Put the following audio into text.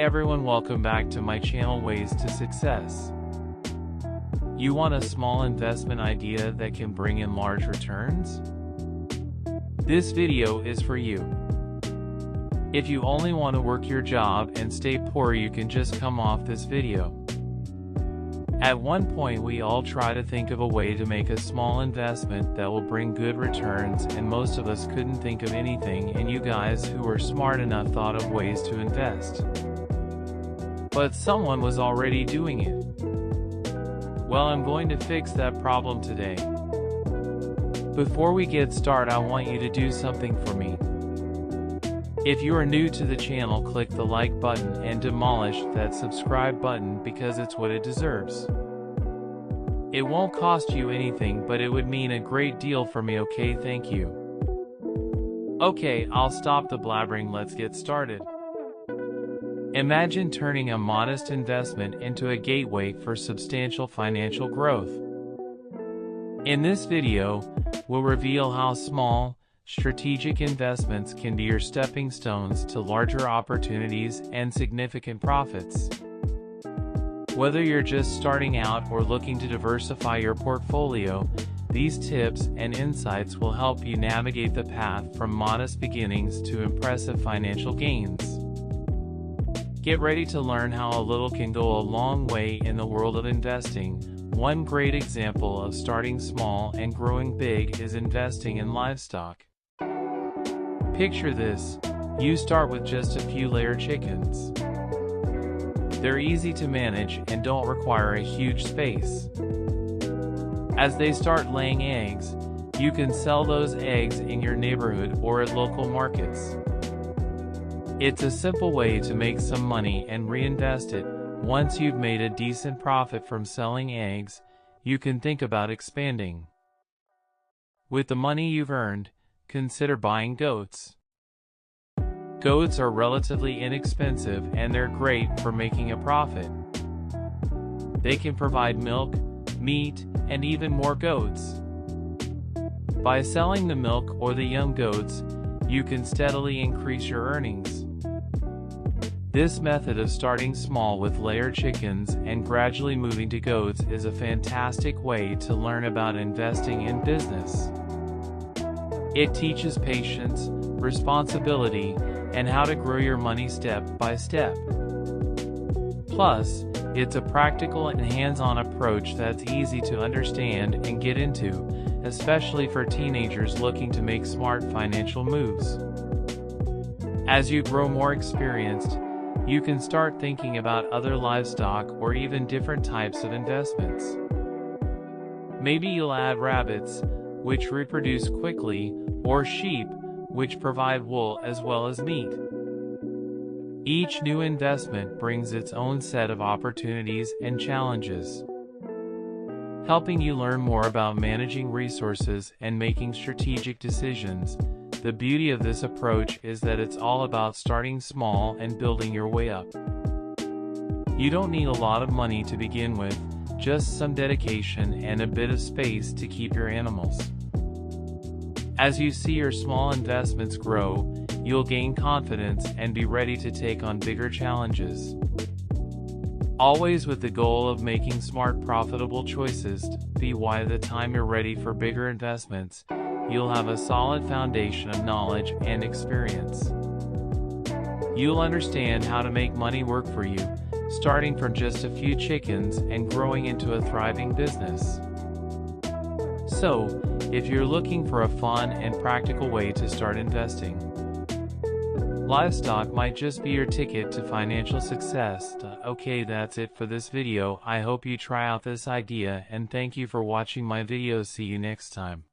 everyone, welcome back to my channel Ways to Success. You want a small investment idea that can bring in large returns? This video is for you. If you only want to work your job and stay poor, you can just come off this video. At one point we all try to think of a way to make a small investment that will bring good returns, and most of us couldn't think of anything, and you guys who were smart enough thought of ways to invest. But someone was already doing it. Well, I'm going to fix that problem today. Before we get started, I want you to do something for me. If you are new to the channel, click the like button and demolish that subscribe button because it's what it deserves. It won't cost you anything, but it would mean a great deal for me, okay? Thank you. Okay, I'll stop the blabbering, let's get started. Imagine turning a modest investment into a gateway for substantial financial growth. In this video, we'll reveal how small, strategic investments can be your stepping stones to larger opportunities and significant profits. Whether you're just starting out or looking to diversify your portfolio, these tips and insights will help you navigate the path from modest beginnings to impressive financial gains. Get ready to learn how a little can go a long way in the world of investing. One great example of starting small and growing big is investing in livestock. Picture this: you start with just a few layer chickens. They're easy to manage and don't require a huge space. As they start laying eggs, you can sell those eggs in your neighborhood or at local markets. It's a simple way to make some money and reinvest it. Once you've made a decent profit from selling eggs, you can think about expanding. With the money you've earned, consider buying goats. Goats are relatively inexpensive and they're great for making a profit. They can provide milk, meat, and even more goats. By selling the milk or the young goats, you can steadily increase your earnings. This method of starting small with layer chickens and gradually moving to goats is a fantastic way to learn about investing in business. It teaches patience, responsibility, and how to grow your money step by step. Plus, it's a practical and hands-on approach that's easy to understand and get into, especially for teenagers looking to make smart financial moves. As you grow more experienced, you can start thinking about other livestock or even different types of investments. Maybe you'll add rabbits, which reproduce quickly, or sheep, which provide wool as well as meat. Each new investment brings its own set of opportunities and challenges, helping you learn more about managing resources and making strategic decisions. The beauty of this approach is that it's all about starting small and building your way up. You don't need a lot of money to begin with, just some dedication and a bit of space to keep your animals. As you see your small investments grow, you'll gain confidence and be ready to take on bigger challenges. Always with the goal of making smart, profitable choices. By the time you're ready for bigger investments, you'll have a solid foundation of knowledge and experience. You'll understand how to make money work for you, starting from just a few chickens and growing into a thriving business. So, if you're looking for a fun and practical way to start investing, livestock might just be your ticket to financial success. Okay, that's it for this video. I hope you try out this idea, and thank you for watching my videos. See you next time.